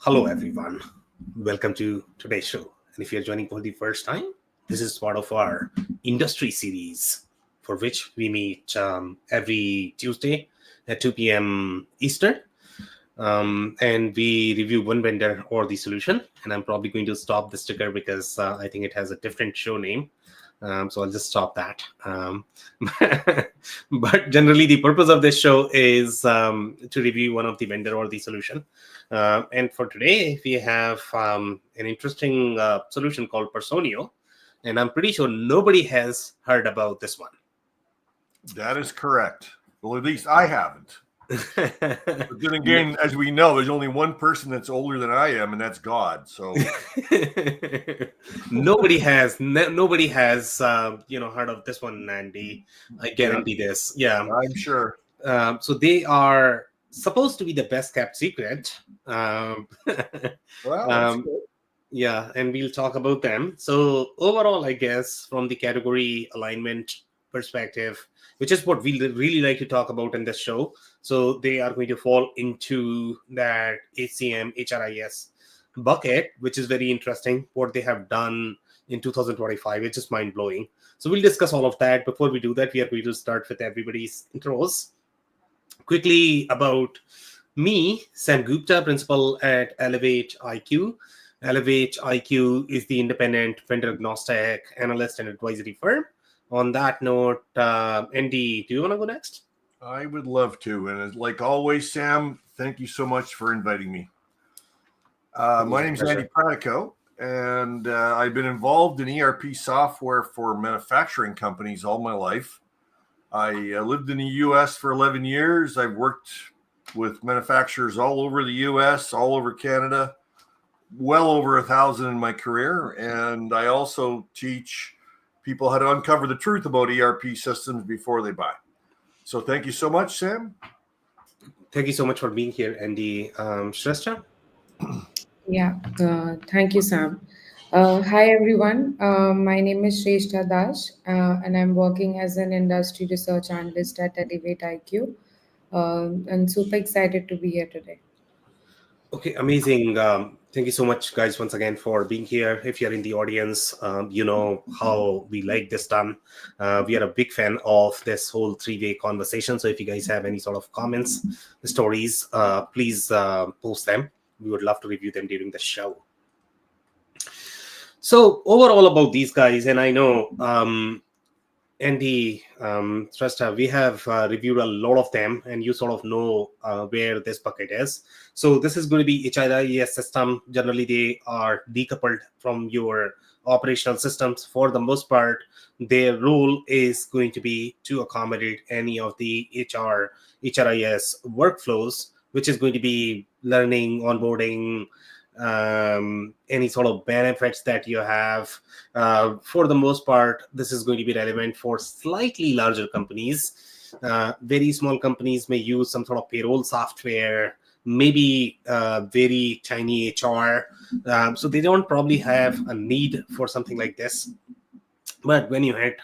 Hello, everyone. Welcome to today's show. And if you're joining for the first time, this is part of our industry series for which we meet every Tuesday at 2 p.m. Eastern. And we review one vendor or the solution. And I'm probably going to stop the sticker because I think it has a different show name. So I'll just stop that. But generally, the purpose of this show is to review one of the vendor or the solution. And for today, we have an interesting solution called Personio. And I'm pretty sure nobody has heard about this one. That is correct. Well, at least I haven't. But then again, as we know, there's only one person that's older than I am, and that's God. So nobody has heard of this one, Andy. I guarantee this. Yeah, I'm sure. So they are supposed to be the best kept secret. Well, that's good. Yeah, and we'll talk about them. So overall, I guess from the category alignment perspective, which is what we really like to talk about in this show. So they are going to fall into that HCM, HRIS bucket, which is very interesting. What they have done in 2025, it's just mind-blowing. So we'll discuss all of that. Before we do that, we are going to start with everybody's intros. Quickly about me, Sam Gupta, principal at Elevate IQ. Elevate IQ is the independent vendor agnostic analyst and advisory firm. On that note, Andy, do you want to go next? I would love to. And like always, Sam, thank you so much for inviting me. My name is Andy Pratico, and I've been involved in ERP software for manufacturing companies all my life. I lived in the U.S. for 11 years. I've worked with manufacturers all over the U.S., all over Canada, well over 1,000 in my career. And I also teach people how to uncover the truth about ERP systems before they buy. So thank you so much, Sam. Thank you so much for being here, Andy. Shrestha? Yeah, thank you, Sam. Hi, everyone. My name is Shrestha Dash, and I'm working as an industry research analyst at Elevate IQ. I'm super excited to be here today. Okay, amazing. Thank you so much, guys, once again for being here. If you're in the audience, you know how we like this done. We are a big fan of this whole three-way conversation. So if you guys have any sort of comments, stories, please post them. We would love to review them during the show. So overall about these guys, and I know Andy, Shrestha, we have reviewed a lot of them, and you sort of know where this bucket is. So this is going to be HRIS system. Generally, they are decoupled from your operational systems. For the most part, their role is going to be to accommodate any of the HRIS workflows, which is going to be learning, onboarding, any sort of benefits that you have. For the most part, this is going to be relevant for slightly larger companies. Very small companies may use some sort of payroll software, maybe very tiny HR. So they don't probably have a need for something like this. But when you hit,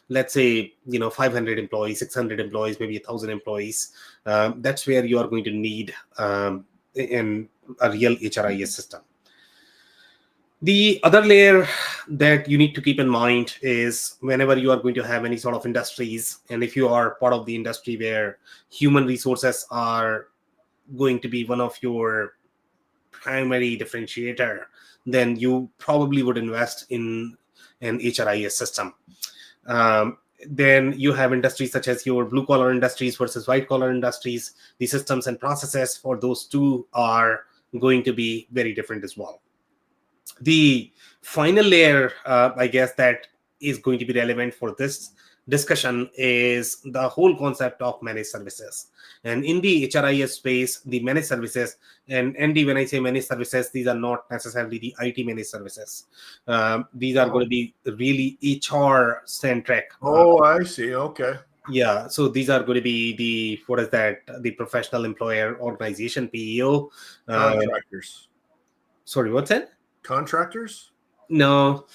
let's say, 500 employees, 600 employees, maybe 1,000 employees, that's where you are going to need in a real HRIS system. The other layer that you need to keep in mind is whenever you are going to have any sort of industries, and if you are part of the industry where human resources are going to be one of your primary differentiator, then you probably would invest in an HRIS system. Then you have industries such as your blue collar industries versus white collar industries. The systems and processes for those two are going to be very different as well. The final layer, I guess, that is going to be relevant for this discussion is the whole concept of managed services. And in the HRIS space, the managed services, and Andy, when I say managed services, these are not necessarily the IT managed services. These are going to be really HR centric. Oh, I see. Okay. Yeah, so these are going to be the professional employer organization, PEO. Contractors. Sorry, what's that? Contractors? No,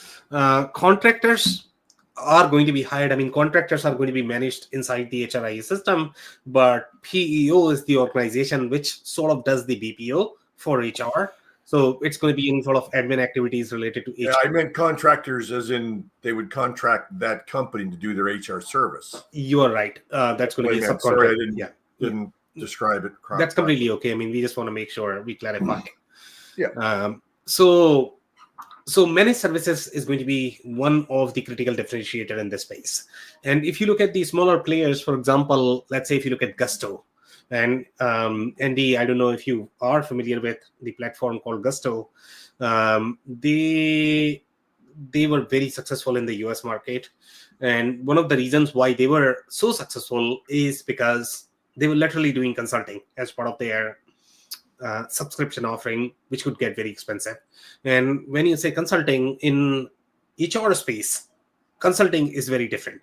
contractors are going to be hired. I mean, contractors are going to be managed inside the HRIS system, but PEO is the organization which sort of does the BPO for HR. So it's going to be in sort of admin activities related to HR. Yeah, I meant contractors as in they would contract that company to do their HR service. You are right. That's going to be a subcontract. Sorry, I didn't describe it correctly. That's completely okay. I mean, we just want to make sure we clarify. Yeah. So managed services is going to be one of the critical differentiator in this space. And if you look at the smaller players, for example, let's say if you look at Gusto, and Andy, I don't know if you are familiar with the platform called Gusto. They were very successful in the US market. And one of the reasons why they were so successful is because they were literally doing consulting as part of their subscription offering, which could get very expensive. And when you say consulting in HR space, consulting is very different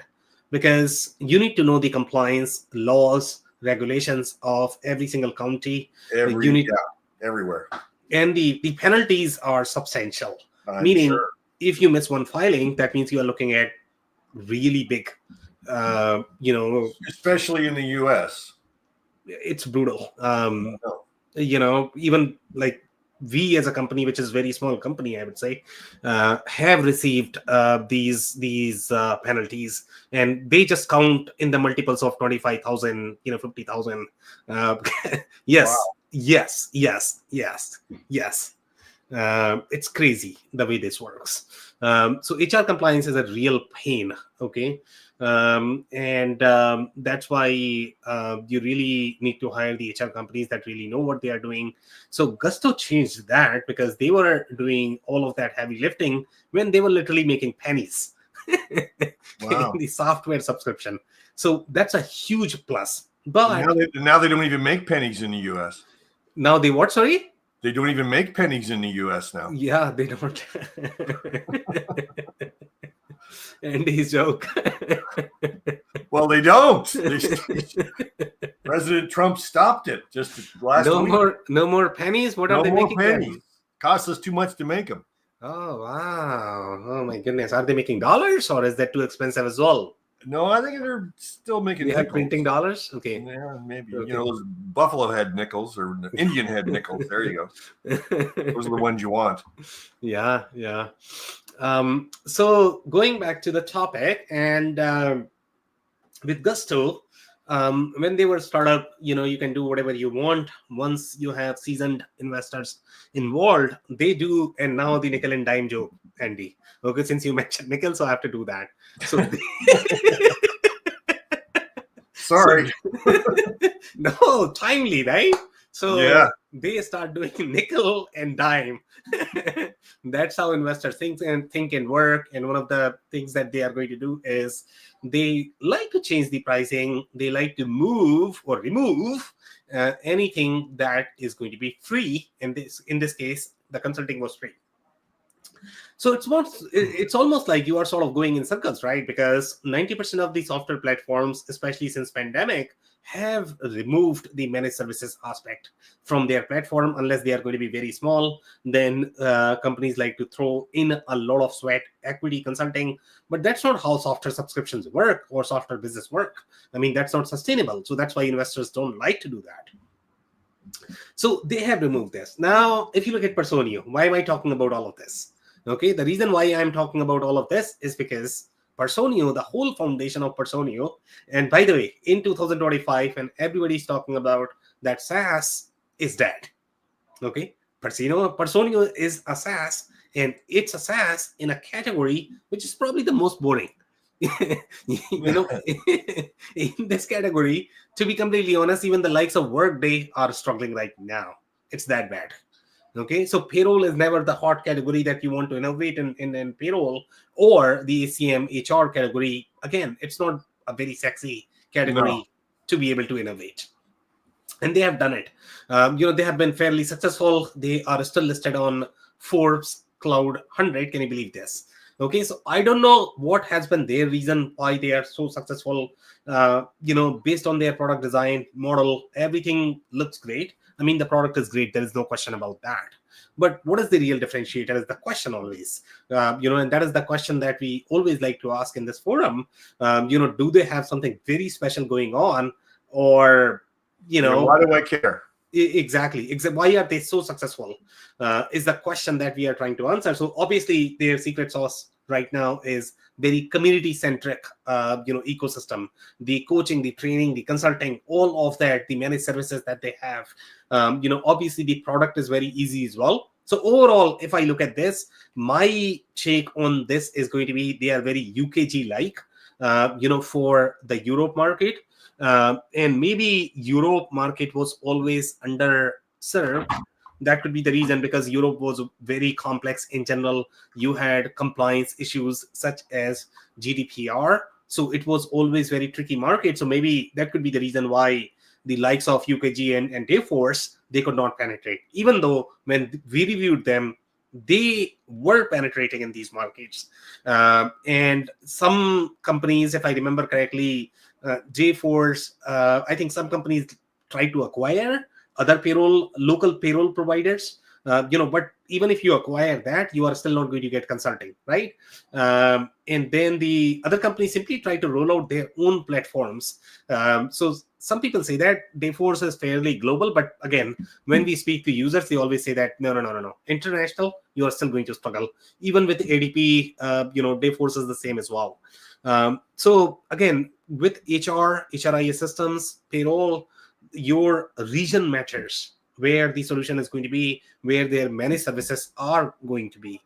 because you need to know the compliance laws, regulations of every single county. Everywhere. And the penalties are substantial. I'm Meaning, sure. if you miss one filing, that means you are looking at really big, especially in the US. It's brutal. Even like we as a company, which is very small company, I would say, have received these penalties, and they just count in the multiples of 25,000, 50,000. Yes, wow. yes. It's crazy the way this works. So HR compliance is a real pain. Okay. That's why you really need to hire the HR companies that really know what they are doing. So Gusto changed that because they were doing all of that heavy lifting when they were literally making pennies wow. in the software subscription. So that's a huge plus. But now they don't even make pennies in the US. Now they what? Sorry? They don't even make pennies in the US now. Yeah, they don't. Andy's joke. Well, they don't. President Trump stopped it just last week. No more pennies? What are they making? Pennies. Costs us too much to make them. Oh, wow. Oh, my goodness. Are they making dollars or is that too expensive as well? No, I think they're still making nickels. Printing dollars? Okay. Yeah, maybe. Okay. Those buffalo head nickels or Indian head nickels. There you go. Those are the ones you want. Yeah. So going back to the topic, and with Gusto, when they were startup, you can do whatever you want. Once you have seasoned investors involved, they do. And now the nickel and dime joke, Andy. Okay, since you mentioned nickel, so I have to do that. So sorry. No, timely, right? So yeah. They start doing nickel and dime. That's how investors think and work. And one of the things that they are going to do is they like to change the pricing. They like to move or remove anything that is going to be free. And in this case, the consulting was free. So it's almost like you are sort of going in circles, right? Because 90% of the software platforms, especially since pandemic, have removed the managed services aspect from their platform unless they are going to be very small. Then companies like to throw in a lot of sweat equity consulting, but that's not how software subscriptions work or software business work. I mean, that's not sustainable. So that's why investors don't like to do that. So they have removed this. Now, if you look at Personio, why am I talking about all of this? Okay, the reason why I'm talking about all of this is because Personio, the whole foundation of Personio, and by the way, in 2025, and everybody's talking about that SaaS is dead. Okay, Personio is a SaaS, and it's a SaaS in a category which is probably the most boring. In this category, to be completely honest, even the likes of Workday are struggling right now. It's that bad. Okay, so payroll is never the hot category that you want to innovate in payroll, or the HCM HR category. Again, it's not a very sexy category to be able to innovate. And they have done it. They have been fairly successful. They are still listed on Forbes Cloud 100. Can you believe this? Okay, so I don't know what has been their reason why they are so successful. Based on their product design model, everything looks great. I mean, the product is great. There is no question about that. But what is the real differentiator is the question always. And that is the question that we always like to ask in this forum. Do they have something very special going on? Or, why do I care? Exactly. Why are they so successful? Is the question that we are trying to answer. So obviously, their secret sauce right now is very community-centric, ecosystem. The coaching, the training, the consulting, all of that, the managed services that they have. Obviously, the product is very easy as well. So overall, if I look at this, my take on this is going to be they are very UKG-like, for the Europe market. And maybe Europe market was always underserved. That could be the reason, because Europe was very complex in general. You had compliance issues such as GDPR, so it was always very tricky market. So maybe that could be the reason why the likes of UKG and Dayforce, they could not penetrate, even though when we reviewed them, they were penetrating in these markets. And some companies, if I remember correctly, Dayforce, I think some companies try to acquire other local payroll providers. But even if you acquire that, you are still not going to get consulting, right? And then the other companies simply try to roll out their own platforms. So some people say that Dayforce is fairly global, but again, when we speak to users, they always say that no, international, you are still going to struggle. Even with ADP, Dayforce is the same as well. So again, with HRIS systems, payroll, your region matters, where the solution is going to be, where their managed services are going to be.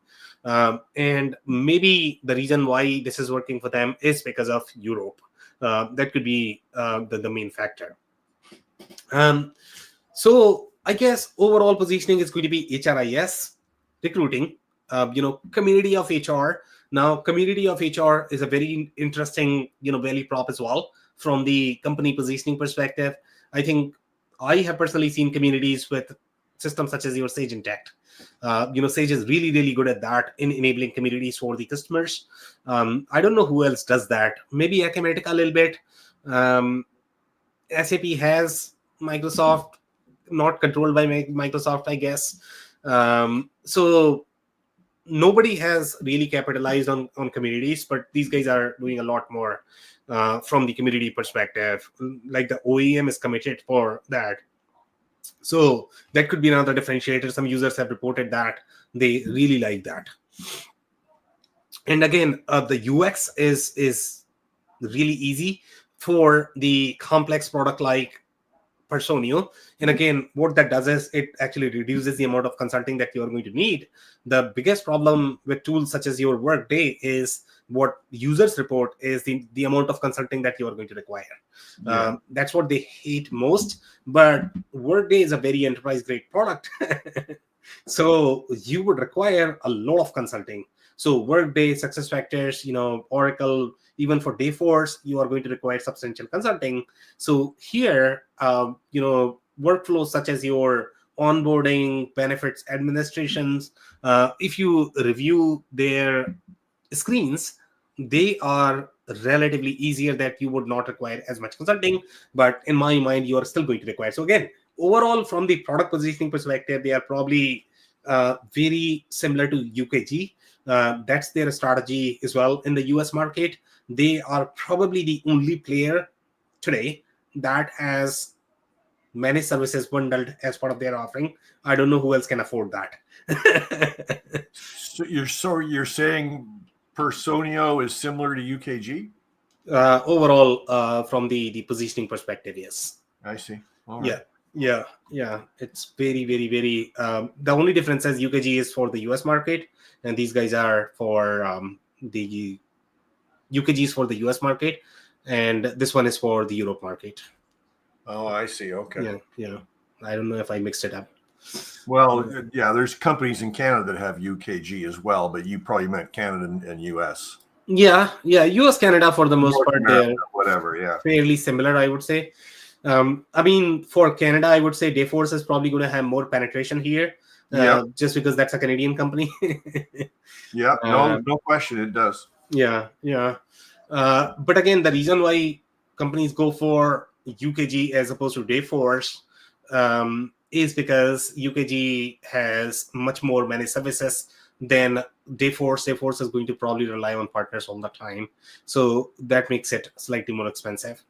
And maybe the reason why this is working for them is because of Europe. That could be the main factor. So I guess overall positioning is going to be HRIS, recruiting, community of HR. Now, community of HR is a very interesting, value prop as well from the company positioning perspective. I think I have personally seen communities with systems such as your Sage Intacct. Sage is really, really good at that in enabling communities for the customers. I don't know who else does that. Maybe Acumatica a little bit. SAP has Microsoft, not controlled by Microsoft, I guess. So nobody has really capitalized on communities, but these guys are doing a lot more from the community perspective. Like the OEM is committed for that. So that could be another differentiator. Some users have reported that they really like that. And again, the UX is really easy for the complex product like Personio. And again, what that does is it actually reduces the amount of consulting that you are going to need. The biggest problem with tools such as your Workday is what users report is the amount of consulting that you are going to require. Yeah. That's what they hate most. But Workday is a very enterprise grade product. So you would require a lot of consulting. So Workday, SuccessFactors, Oracle, even for Dayforce, you are going to require substantial consulting. So here, workflows such as your onboarding, benefits administrations, if you review their screens, they are relatively easier, that you would not require as much consulting. But in my mind, you are still going to require. So again, overall, from the product positioning perspective, they are probably very similar to UKG. That's their strategy as well in the US market. They are probably the only player today that has managed services bundled as part of their offering. I don't know who else can afford that. So you're saying Personio is similar to UKG? Overall, from the positioning perspective, yes. I see. All right. Yeah. It's very, very, very. The only difference is UKG is for the US market, and these guys are for the UKG is for the US market, and this one is for the Europe market. Oh, I see. Okay. Yeah. I don't know if I mixed it up. Well, yeah, there's companies in Canada that have UKG as well, but you probably meant Canada and US. Yeah. US, Canada, for the most North part, America, they're whatever. Yeah. fairly similar, I would say. I mean, for Canada, I would say Dayforce is probably going to have more penetration here, just because that's a Canadian company. Yeah, no question, it does. Yeah. But again, the reason why companies go for UKG as opposed to Dayforce is because UKG has much more managed services than Dayforce. Dayforce is going to probably rely on partners all the time. So that makes it slightly more expensive.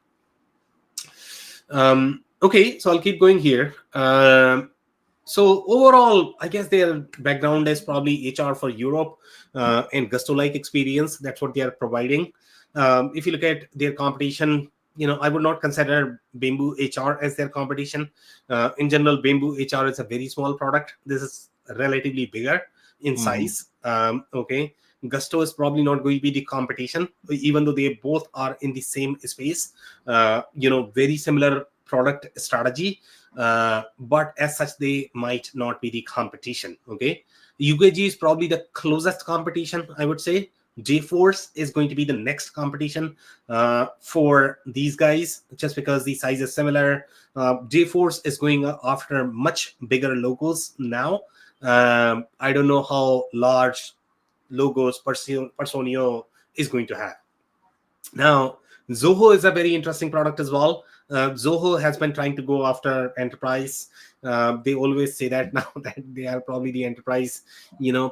Okay, so I'll keep going here. So overall, I guess their background is probably HR for Europe and Gusto-like experience. That's what they are providing. If you look at their competition, I would not consider Bamboo HR as their competition. In general, Bamboo HR is a very small product. This is relatively bigger in size. Okay, Gusto is probably not going to be the competition, even though they both are in the same space. Very similar product strategy, but as such they might not be the competition. Okay, UKG is probably the closest competition, I would say. JForce is going to be the next competition for these guys, just because the size is similar. JForce is going after much bigger logos now. I don't know how large logos Personio is going to have. Now, Zoho is a very interesting product as well. Zoho has been trying to go after enterprise. They always say that now that they are probably the enterprise,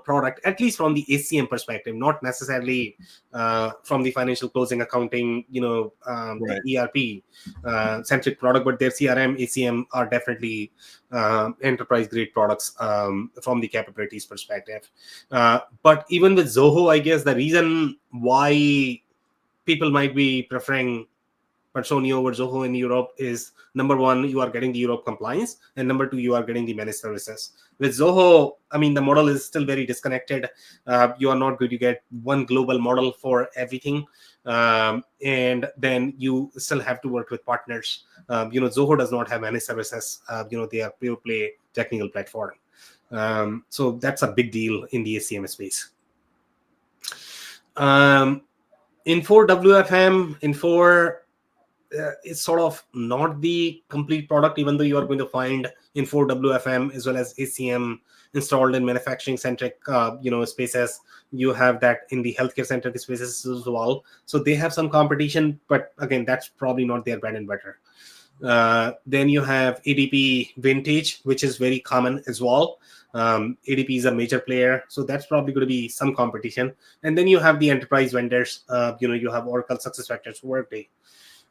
product, at least from the ACM perspective, not necessarily from the financial closing accounting, Right. the ERP centric product, but their CRM, ACM are definitely enterprise grade products from the capabilities perspective. But even with Zoho, I guess the reason why people might be preferring Personio over Zoho in Europe is, number one, you are getting the Europe compliance, and number two, you are getting the managed services. With Zoho, I mean, the model is still very disconnected. You are not going to get one global model for everything, and then you still have to work with partners. Zoho does not have managed services. They are pure play technical platform. So that's a big deal in the ACM space. Infor WFM, Infor is sort of not the complete product, even though you are going to find Infor WFM as well as ACM installed in manufacturing centric spaces. You have that in the healthcare centric spaces as well. So they have some competition, but again, that's probably not their bread and butter. Then you have ADP Vintage, which is very common as well. ADP is a major player, so that's probably going to be some competition. And then you have the enterprise vendors. You have Oracle, SuccessFactors, Workday.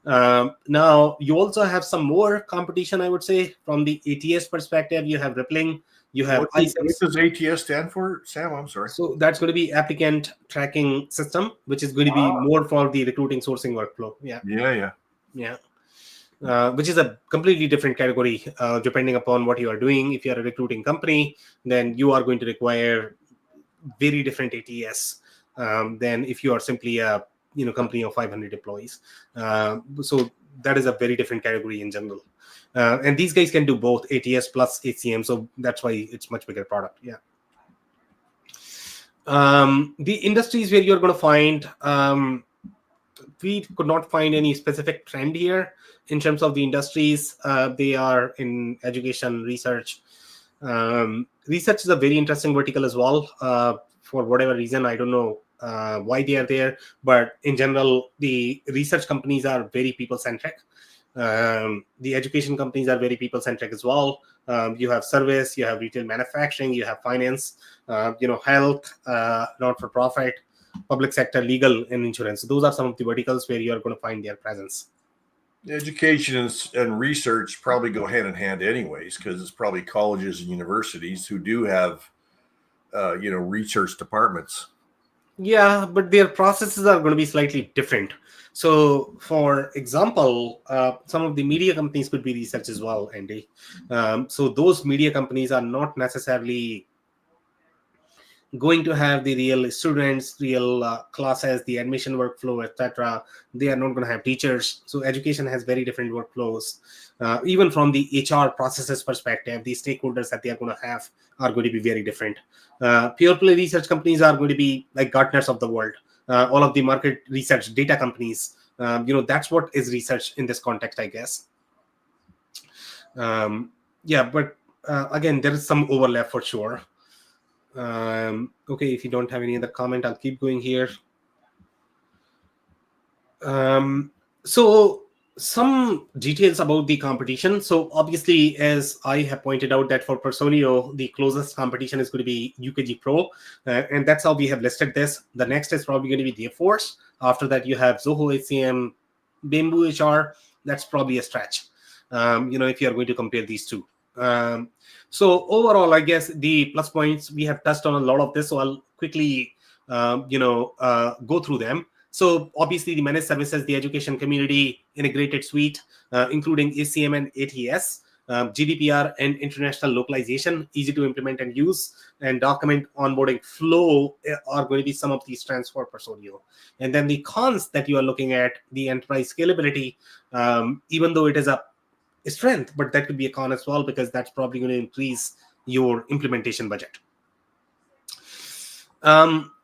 Now you also have some more competition, I would say, from the ATS perspective. You have Rippling, you have What does ATS stand for, Sam? I'm sorry. So that's going to be applicant tracking system, which is going to be more for the recruiting sourcing workflow. Yeah. Which is a completely different category, depending upon what you are doing. If you are a recruiting company, then you are going to require very different ATS than if you are simply a company of 500 employees. So that is a very different category in general. And these guys can do both ATS plus HCM, so that's why it's much bigger product. Yeah. The industries where you're going to find, we could not find any specific trend here in terms of the industries. They are in education, research. Research is a very interesting vertical as well. For whatever reason, I don't know why they are there, but in general, the research companies are very people-centric. The education companies are very people-centric as well. You have service, you have retail manufacturing, you have finance, health, not-for-profit, public sector, legal, and insurance. So those are some of the verticals where you are going to find their presence. Education and research probably go hand in hand anyways, because it's probably colleges and universities who do have research departments. Yeah, but their processes are going to be slightly different. So, for example, some of the media companies could be research as well, Andy. So those media companies are not necessarily going to have the real students, real classes, the admission workflow, etc. They are not going to have teachers. So education has very different workflows. Even from the HR processes perspective, the stakeholders that they are going to have are going to be very different. Pure play research companies are going to be like Gartners of the world. All of the market research data companies. That's what is research in this context, I guess. But again, there is some overlap for sure. Okay, if you don't have any other comment, I'll keep going here. So some details about the competition. So obviously, as I have pointed out, that for Personio, the closest competition is going to be UKG Pro, and that's how we have listed this. The next is probably going to be JForce. After that, you have Zoho HCM, Bamboo HR. That's probably a stretch. if you are going to compare these two. So overall, I guess the plus points, we have touched on a lot of this, so I'll quickly go through them. So obviously the managed services, the education community integrated suite, including ACM and ATS, GDPR and international localization, easy to implement and use, and document onboarding flow are going to be some of these strengths for Personio. And then the cons that you are looking at, the enterprise scalability, even though it is a strength, but that could be a con as well, because that's probably going to increase your implementation budget.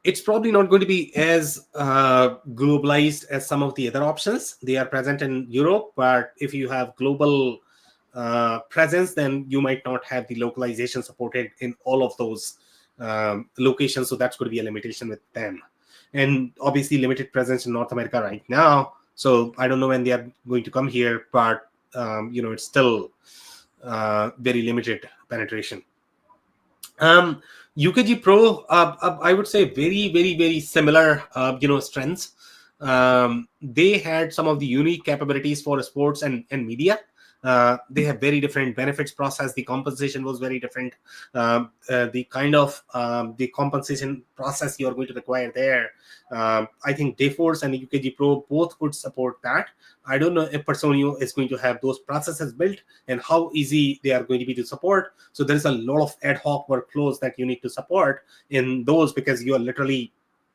It's probably not going to be as globalized as some of the other options. They are present in Europe, but if you have global presence, then you might not have the localization supported in all of those locations. So that's going to be a limitation with them. And obviously limited presence in North America right now. So I don't know when they are going to come here, but it's still very limited penetration. UKG Pro, I would say very, very, very similar, strengths. They had some of the unique capabilities for sports and media. They have very different benefits process. The compensation was very different. The kind of the compensation process you are going to require there. I think Dayforce and UKG Pro both could support that. I don't know if Personio is going to have those processes built and how easy they are going to be to support. So there is a lot of ad hoc workflows that you need to support in those, because you are literally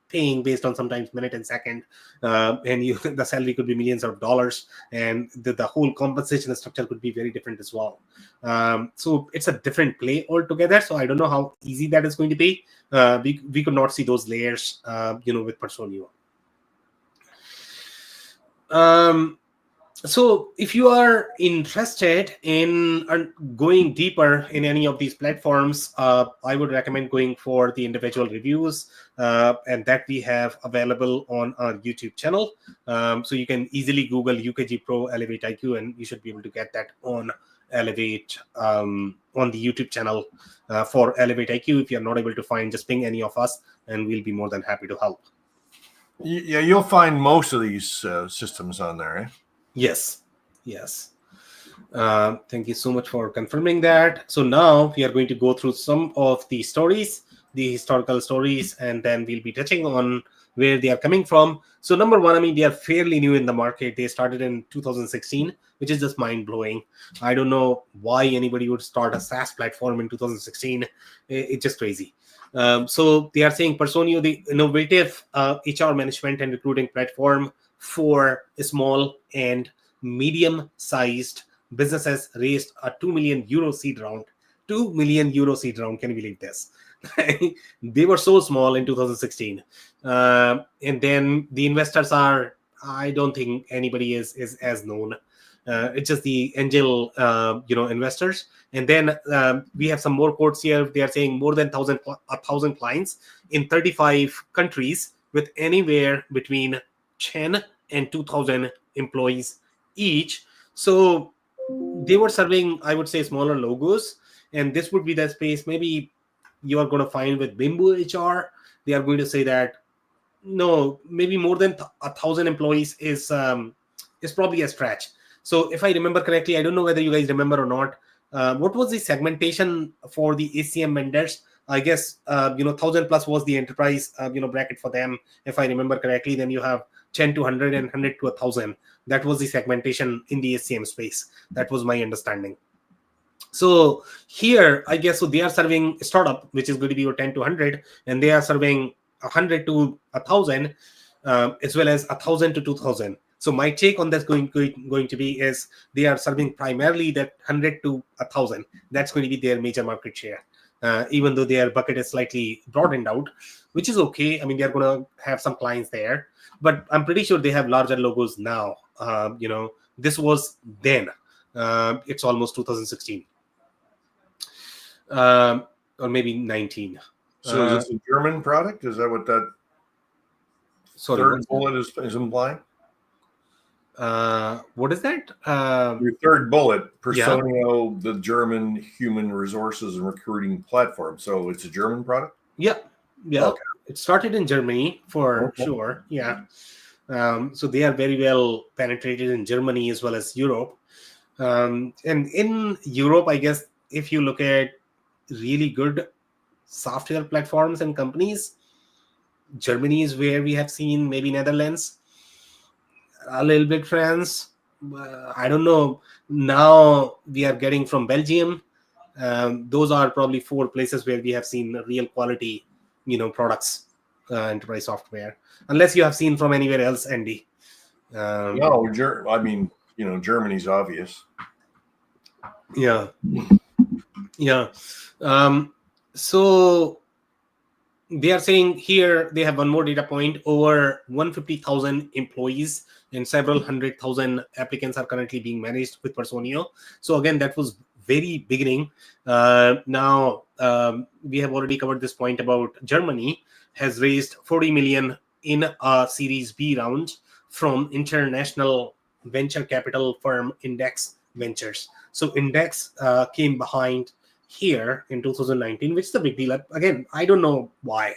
paying based on sometimes minute and second, and the salary could be millions of dollars, and the whole compensation structure could be very different as well. So it's a different play altogether. So I don't know how easy that is going to be. We could not see those layers, with Personio. So if you are interested in going deeper in any of these platforms, I would recommend going for the individual reviews, and that we have available on our YouTube channel. So you can easily Google UKG Pro Elevate IQ, and you should be able to get that on Elevate on the YouTube channel for Elevate IQ. If you're not able to find, just ping any of us, and we'll be more than happy to help. Yeah, you'll find most of these systems on there, eh? Yes. Thank you so much for confirming that. So now we are going to go through some of the stories, the historical stories, and then we'll be touching on where they are coming from. So number one, I mean, they are fairly new in the market. They started in 2016, which is just mind-blowing. I don't know why anybody would start a SaaS platform in 2016. It's just crazy. So they are saying Personio, the innovative HR management and recruiting platform for small and medium-sized businesses, raised a 2 million euro seed round. 2 million euro seed round. Can you believe this? They were so small in 2016. And then the investors are, I don't think anybody is as known. It's just the angel, investors. And then we have some more quotes here. They are saying more than 1,000 clients in 35 countries with anywhere between 10 and 2,000 employees each. So they were serving, I would say, smaller logos, and this would be the space maybe you are going to find with Bimbo HR. They are going to say that no, maybe more than 1,000 employees is probably a stretch. So if I remember correctly, I don't know whether you guys remember or not, what was the segmentation for the ACM vendors? I guess 1,000 plus was the enterprise bracket for them, if I remember correctly. Then you have 10 to 100 and 100 to 1,000. That was the segmentation in the ACM space. That was my understanding. So here, I guess, so they are serving a startup, which is going to be your 10 to 100, and they are serving 100 to 1,000, as well as 1,000 to 2,000. So my take on that's going to be is they are serving primarily that 100 to 1,000. That's going to be their major market share, even though their bucket is slightly broadened out, which is okay. I mean, they're going to have some clients there, but I'm pretty sure they have larger logos now. This was then. It's almost 2016. Or maybe 19. So is this a German product? Is that what that third bullet is implying? What is that? Your third bullet, Personio, the German human resources and recruiting platform. So it's a German product? Yeah. Okay. It started in Germany for sure. Yeah. So they are very well penetrated in Germany as well as Europe. And in Europe, I guess if you look at really good software platforms and companies, Germany is where we have seen, maybe Netherlands, a little bit France. I don't know. Now we are getting from Belgium. Those are probably 4 places where we have seen real quality, products, enterprise software. Unless you have seen from anywhere else, Andy. No, I mean, Germany's obvious. Yeah. So they are saying here they have one more data point: over 150,000 employees and several 100,000 applicants are currently being managed with Personio. So again, that was very beginning. Now we have already covered this point about Germany has raised 40 million in a Series B round from international venture capital firm Index Ventures. So Index came here in 2019, which is a big deal. Again, I don't know why.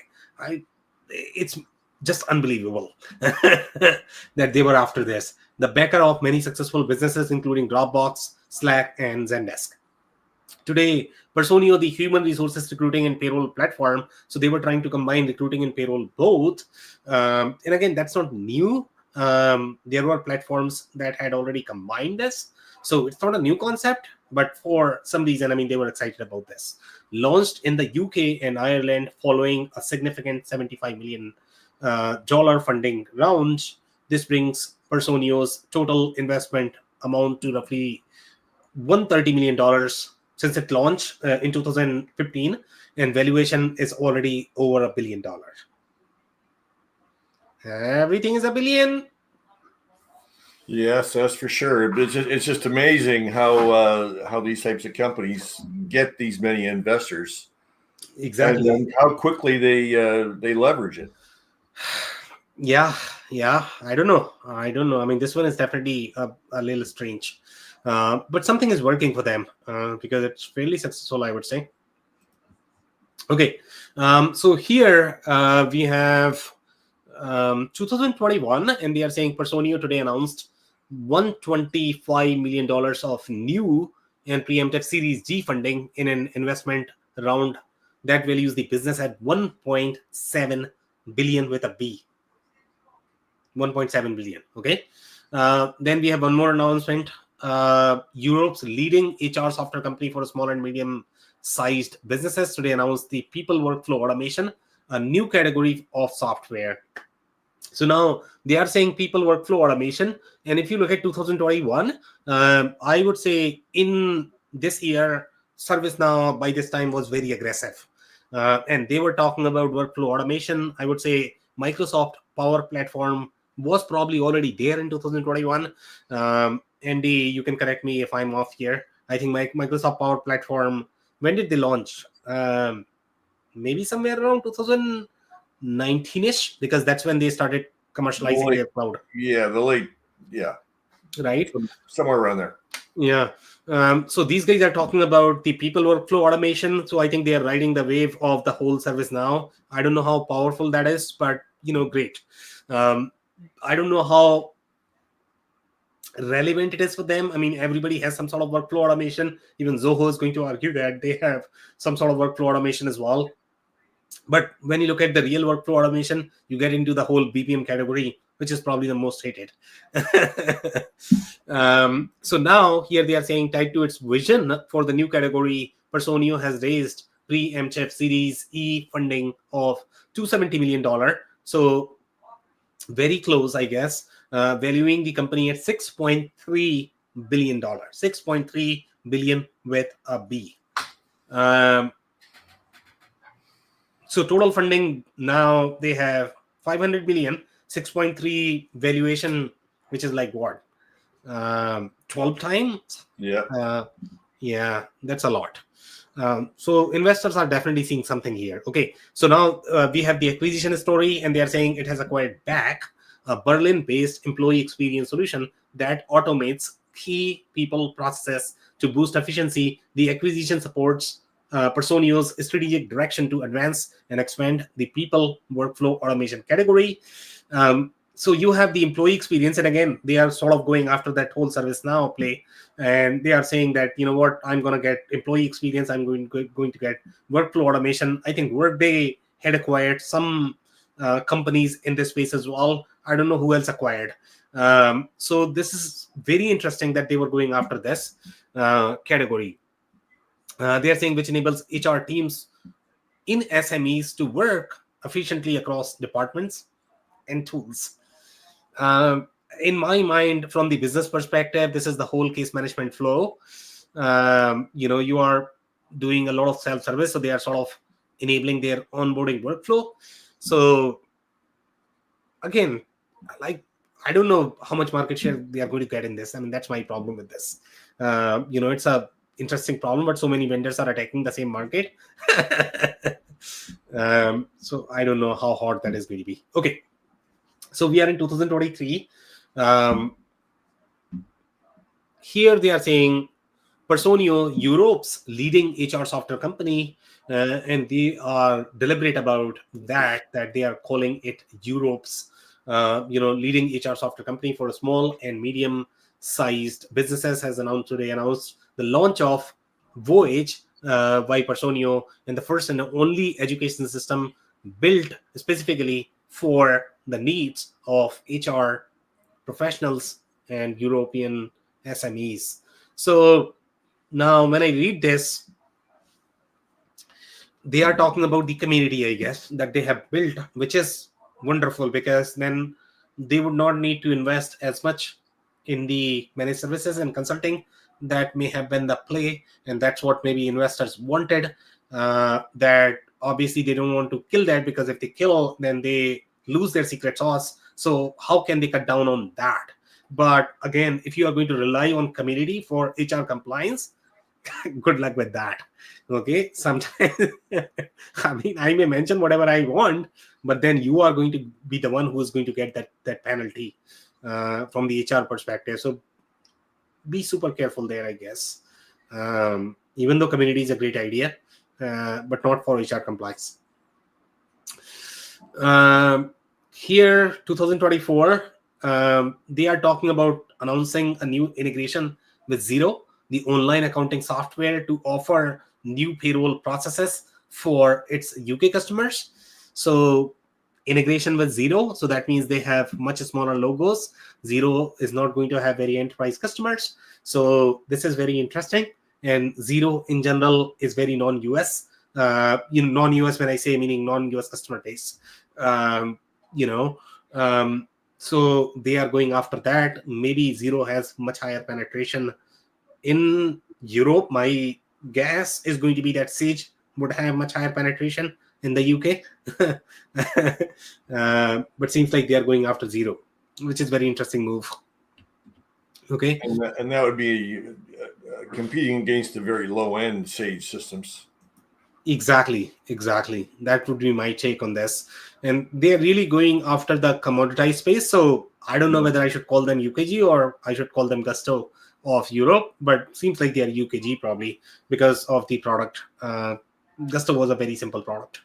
It's just unbelievable that they were after this. The backer of many successful businesses, including Dropbox, Slack, and Zendesk. Today, Personio, the human resources recruiting and payroll platform, so they were trying to combine recruiting and payroll both. And again, that's not new. There were platforms that had already combined this. So it's not a new concept, but for some reason, they were excited about this. Launched in the UK and Ireland following a significant $75 million funding round. This brings Personio's total investment amount to roughly $130 million since it launched in 2015, and valuation is already over $1 billion. Everything is $1 billion. Yes, that's for sure. It's just amazing how these types of companies get these many investors. Exactly. And how quickly they leverage it. Yeah. I don't know. This one is definitely a little strange, but something is working for them because it's fairly successful, I would say. Okay, so here we have 2021, and they are saying Personio today announced $125 million of new and preemptive Series G funding in an investment round that values the business at 1.7 billion with a B. 1.7 billion. Okay. Then we have one more announcement. Europe's leading HR software company for small and medium sized businesses today announced the people workflow automation, a new category of software. So now they are saying people workflow automation. And if you look at 2021, I would say in this year, ServiceNow by this time was very aggressive. And they were talking about workflow automation. I would say Microsoft Power Platform was probably already there in 2021. Andy, you can correct me if I'm off here. I think Microsoft Power Platform, when did they launch? Maybe somewhere around 2019-ish, because that's when they started commercializing their cloud. Right? Somewhere around there. Yeah. So these guys are talking about the people workflow automation. So I think they are riding the wave of the whole service now. I don't know how powerful that is, but great. I don't know how relevant it is for them. Everybody has some sort of workflow automation. Even Zoho is going to argue that they have some sort of workflow automation as well. But when you look at the real workflow automation, you get into the whole BPM category, which is probably the most hated. So now here they are saying, tied to its vision for the new category, Personio has raised pre-MCHF Series E funding of $270 million. So very close, I guess, valuing the company at $6.3 billion. 6.3 billion with a B. So total funding now they have 500 million, 6.3 valuation, which is like what? 12 times? Yeah, that's a lot. So investors are definitely seeing something here. Okay, so now we have the acquisition story, and they are saying it has acquired back a Berlin-based employee experience solution that automates key people processes to boost efficiency. The acquisition supports Personio's strategic direction to advance and expand the people workflow automation category. So you have the employee experience, and again, they are sort of going after that whole ServiceNow play, and they are saying that, you know what, I'm going to get employee experience, I'm going to get workflow automation. I think Workday had acquired some companies in this space as well. I don't know who else acquired. So this is very interesting that they were going after this category. They are saying which enables HR teams in SMEs to work efficiently across departments and tools. In my mind, from the business perspective, this is the whole case management flow. You are doing a lot of self-service, so they are sort of enabling their onboarding workflow. So again, like, I don't know how much market share they are going to get in this. I mean, that's my problem with this. It's a interesting problem, but so many vendors are attacking the same market. So I don't know how hard that is going to be. Okay, so we are in 2023. Here they are saying Personio, Europe's leading HR software company, and they are deliberate about that they are calling it Europe's leading HR software company for small and medium-sized businesses, has announced the launch of Voyage by Personio, and the first and only education system built specifically for the needs of HR professionals and European SMEs. So now when I read this, they are talking about the community, I guess, that they have built, which is wonderful, because then they would not need to invest as much in the managed services and consulting. That may have been the play, and that's what maybe investors wanted. That obviously they don't want to kill that, because if they kill, then they lose their secret sauce. So how can they cut down on that? But again, if you are going to rely on community for HR compliance, good luck with that. Okay, sometimes I mean, I may mention whatever I want, but then you are going to be the one who is going to get that penalty from the HR perspective. So be super careful there, I guess. Even though community is a great idea, but not for HR compliance. Here, 2024, they are talking about announcing a new integration with Xero, the online accounting software, to offer new payroll processes for its UK customers. So integration with Xero, so that means they have much smaller logos. Xero is not going to have very enterprise customers. So this is very interesting. And Xero in general is very non-US. Non-US, when I say, meaning non-US customer base. So they are going after that. Maybe Xero has much higher penetration in Europe. My guess is going to be that Sage would have much higher penetration in the UK. But seems like they are going after Xero, which is very interesting move. Okay. And that would be competing against the very low-end Sage systems. Exactly. That would be my take on this. And they're really going after the commoditized space. So I don't know whether I should call them UKG or I should call them Gusto of Europe, but seems like they are UKG probably because of the product. Gusto was a very simple product.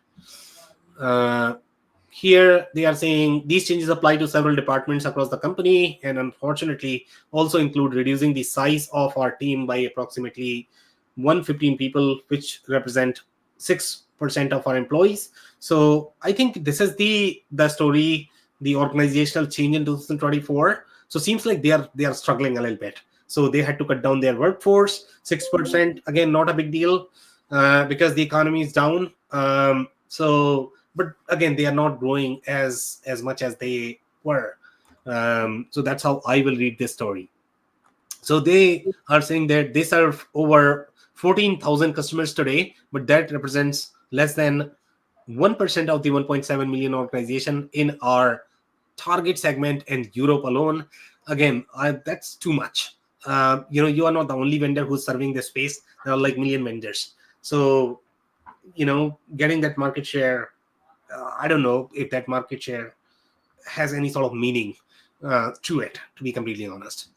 Here they are saying these changes apply to several departments across the company, and unfortunately also include reducing the size of our team by approximately 115 people, which represent 6% of our employees. So I think this is the story, the organizational change in 2024. So seems like they are struggling a little bit. So they had to cut down their workforce. 6%, again, not a big deal because the economy is down. But again, they are not growing as much as they were. So that's how I will read this story. So they are saying that they serve over 14,000 customers today, but that represents less than 1% of the 1.7 million organization in our target segment in Europe alone. Again, that's too much. You are not the only vendor who's serving this space. There are like million vendors. So, getting that market share, I don't know if that market share has any sort of meaning to it, to be completely honest.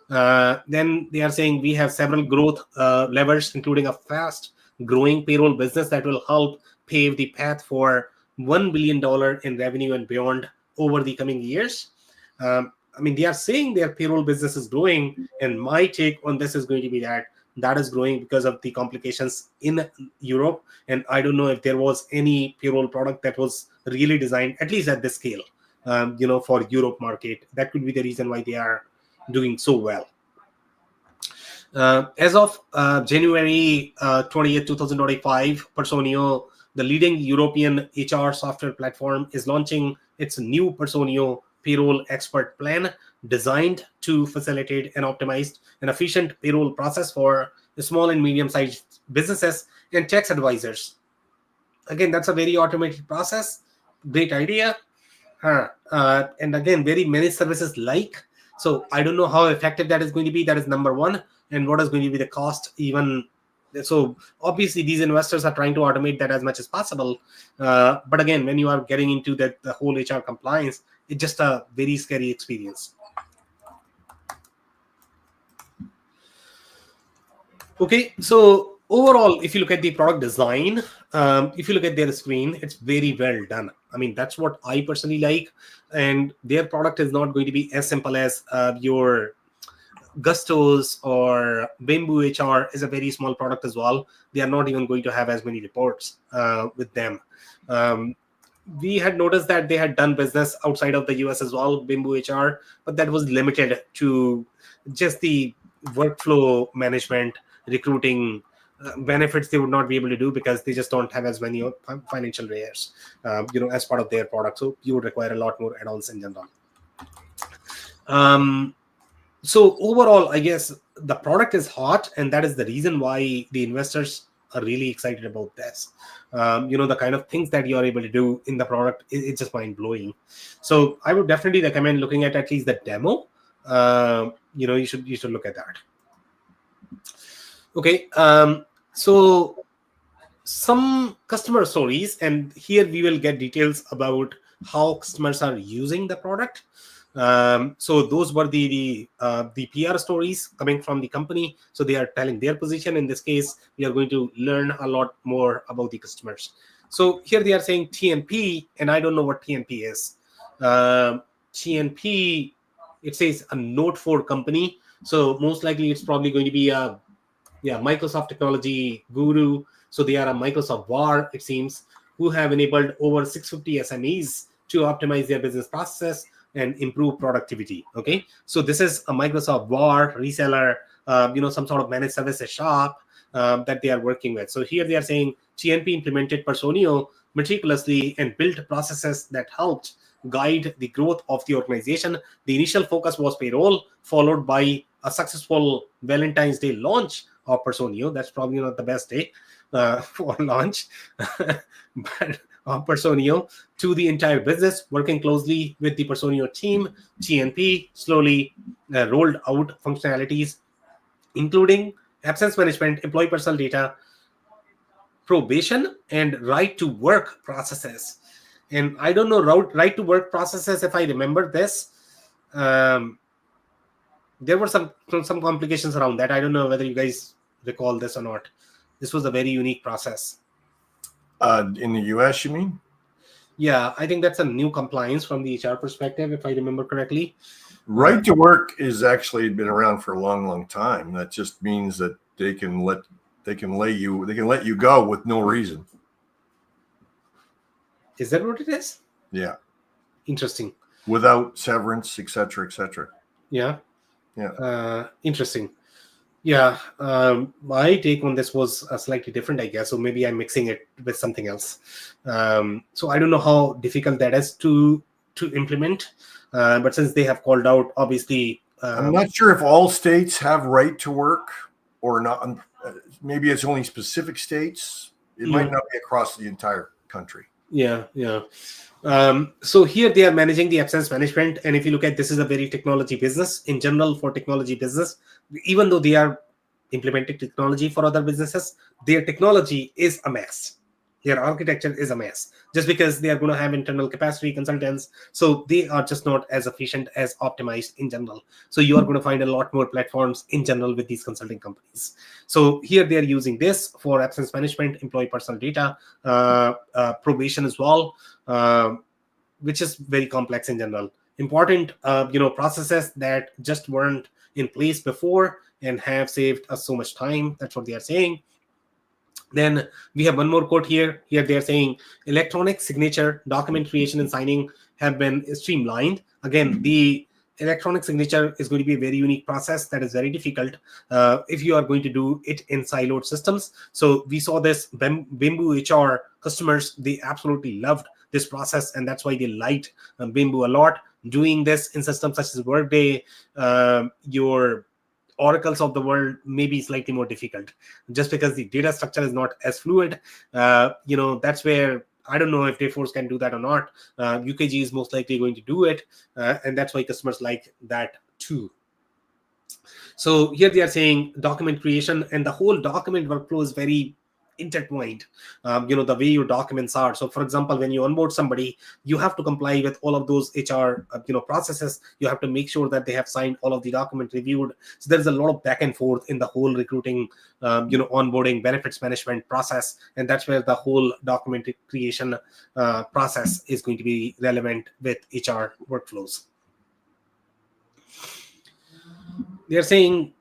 Then they are saying we have several growth levers, including a fast growing payroll business that will help pave the path for $1 billion in revenue and beyond over the coming years. I mean, they are saying their payroll business is growing, and my take on this is going to be that is growing because of the complications in Europe. And I don't know if there was any payroll product that was really designed, at least at this scale, for Europe market. That could be the reason why they are doing so well. As of January 20th, 2025, Personio, the leading European HR software platform, is launching its new Personio payroll expert plan, designed to facilitate an optimized and efficient payroll process for small and medium-sized businesses and tax advisors. Again, that's a very automated process. Great idea. And again, very many services like. So I don't know how effective that is going to be. That is number one. And what is going to be the cost even. So obviously these investors are trying to automate that as much as possible. But again, when you are getting into the whole HR compliance, it's just a very scary experience. Okay, so overall, if you look at the product design, if you look at their screen, it's very well done. I mean, that's what I personally like. And their product is not going to be as simple as your Gustos or Bamboo HR is a very small product as well. They are not even going to have as many reports with them. We had noticed that they had done business outside of the US as well, Bamboo HR, but that was limited to just the workflow management, recruiting, benefits they would not be able to do because they just don't have as many financial layers, as part of their product. So you would require a lot more add-ons in general. So overall, I guess the product is hot, and that is the reason why the investors are really excited about this. The kind of things that you are able to do in the product, it's just mind-blowing. So I would definitely recommend looking at least the demo. You should look at that. Okay, so some customer stories, and here we will get details about how customers are using the product. So those were the PR stories coming from the company. So they are telling their position. In this case, we are going to learn a lot more about the customers. So here they are saying TNP, and I don't know what TNP is. TNP, it says a Note 4 company. So most likely it's probably going to be a Microsoft technology guru. So they are a Microsoft VAR, it seems, who have enabled over 650 SMEs to optimize their business processes and improve productivity. Okay, so this is a Microsoft VAR reseller, some sort of managed services shop that they are working with. So here they are saying TNP implemented Personio meticulously and built processes that helped guide the growth of the organization. The initial focus was payroll, followed by a successful Valentine's Day launch of Personio. That's probably not the best day for launch, but Personio to the entire business, working closely with the Personio team. TNP slowly rolled out functionalities, including absence management, employee personal data, probation, and right to work processes. And I don't know right to work processes, if I remember this. There were some complications around that. I don't know whether you guys recall this or not. This was a very unique process. In the US, you mean? Yeah, I think that's a new compliance from the HR perspective, if I remember correctly. Right to work is actually been around for a long time. That just means that they can let you go with no reason. Is that what it is? Yeah. Interesting. Without severance, etc., etc. Yeah. Yeah. Interesting. Yeah. My take on this was slightly different, I guess. So maybe I'm mixing it with something else. So I don't know how difficult that is to implement. But since they have called out, obviously. I'm not sure if all states have right to work or not. Maybe it's only specific states. It might not be across the entire country. Yeah. So here they are managing the absence management. And if you look at, this is a very technology business in general. For technology business, even though they are implementing technology for other businesses, their technology is a mess. Their architecture is a mess, just because they are going to have internal capacity consultants. So they are just not as efficient, as optimized in general. So you are going to find a lot more platforms in general with these consulting companies. So here they are using this for absence management, employee personal data, probation as well, which is very complex in general. important processes that just weren't in place before and have saved us so much time. That's what they are saying. Then we have one more quote here. Here they are saying electronic signature, document creation, and signing have been streamlined. Again, the electronic signature is going to be a very unique process that is very difficult if you are going to do it in siloed systems. So we saw this Bamboo HR customers, they absolutely loved this process, and that's why they liked Bamboo a lot. Doing this in systems such as Workday, your Oracles of the world may be slightly more difficult, just because the data structure is not as fluid. That's where I don't know if Dayforce can do that or not. UKG is most likely going to do it, and that's why customers like that too. So here they are saying document creation, and the whole document workflow is very intertwined. The way your documents are. So for example, when you onboard somebody, you have to comply with all of those HR processes. You have to make sure that they have signed all of the document reviewed. So there's a lot of back and forth in the whole recruiting onboarding benefits management process, and that's where the whole document creation process is going to be relevant with HR workflows. They're saying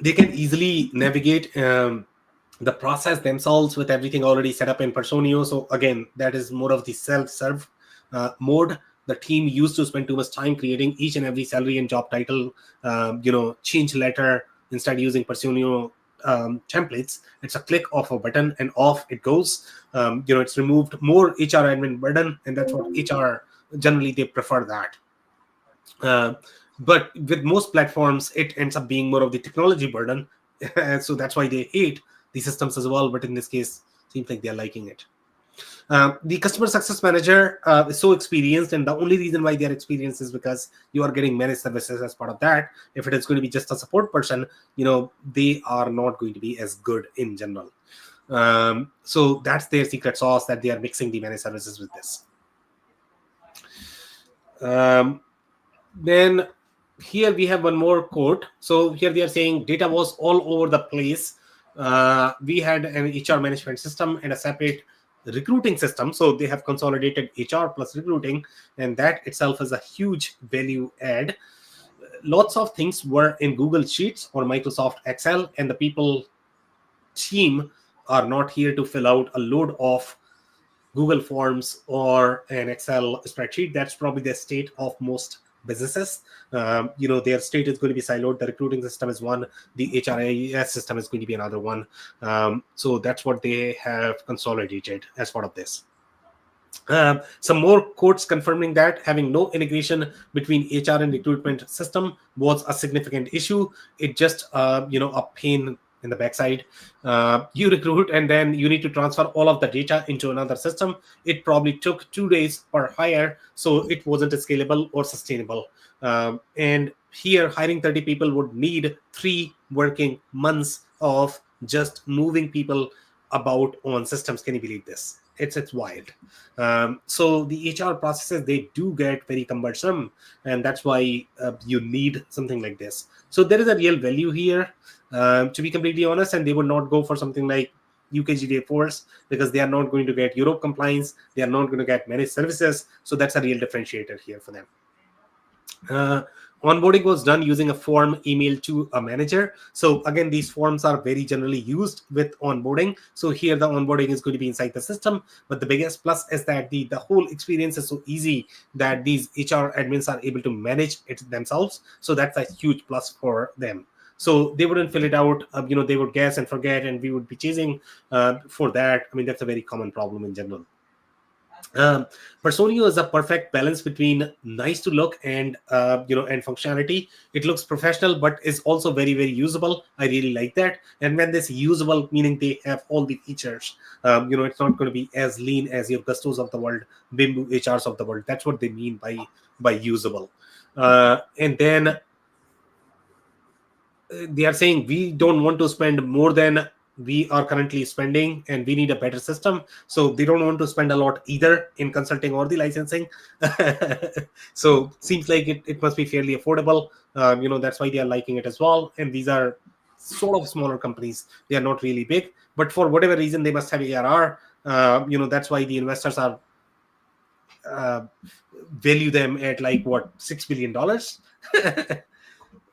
they can easily navigate the process themselves with everything already set up in Personio. So again, that is more of the self-serve mode. The team used to spend too much time creating each and every salary and job title, change letter, instead using Personio templates. It's a click of a button and off it goes. It's removed more HR admin burden, and that's what HR generally they prefer that. But with most platforms, it ends up being more of the technology burden. So that's why they hate the systems as well. But in this case, seems like they're liking it. The customer success manager is so experienced, and the only reason why they're experienced is because you are getting managed services as part of that. If it is going to be just a support person, they are not going to be as good in general. So that's their secret sauce, that they are mixing the managed services with this. Then here we have one more quote. So here they are saying data was all over the place. We had an HR management system and a separate recruiting system. So they have consolidated HR plus recruiting, and that itself is a huge value add. Lots of things were in Google Sheets or Microsoft Excel, and the people team are not here to fill out a load of Google Forms or an Excel spreadsheet. That's probably the state of most businesses. Their state is going to be siloed. The recruiting system is one. The HRIS system is going to be another one. So that's what they have consolidated as part of this. Some more quotes confirming that having no integration between HR and recruitment system was a significant issue. It just, a pain in the backside. You recruit and then you need to transfer all of the data into another system. It probably took 2 days per hire, so it wasn't scalable or sustainable. And here, hiring 30 people would need 3 working months of just moving people about on systems. Can you believe this? It's wild. So the HR processes, they do get very cumbersome, and that's why you need something like this. So there is a real value here, to be completely honest, and they would not go for something like UKG Dayforce because they are not going to get Europe compliance. They are not going to get managed services. So that's a real differentiator here for them. Onboarding was done using a form email to a manager. So again, these forms are very generally used with onboarding. So here the onboarding is going to be inside the system. But the biggest plus is that the whole experience is so easy that these HR admins are able to manage it themselves. So that's a huge plus for them. So they wouldn't fill it out. They would guess and forget, and we would be chasing for that. I mean, that's a very common problem in general. Personio is a perfect balance between nice to look and and functionality. It looks professional, but is also very, very usable. I really like that. And when this usable, meaning they have all the features, it's not going to be as lean as your Gustos of the world, Bamboo HRs of the world. That's what they mean by usable. And then they are saying we don't want to spend more than we are currently spending, and we need a better system. So they don't want to spend a lot either in consulting or the licensing. So seems like it must be fairly affordable. That's why they are liking it as well. And these are sort of smaller companies. They are not really big, but for whatever reason, they must have ARR. That's why the investors are value them at like what, $6 billion.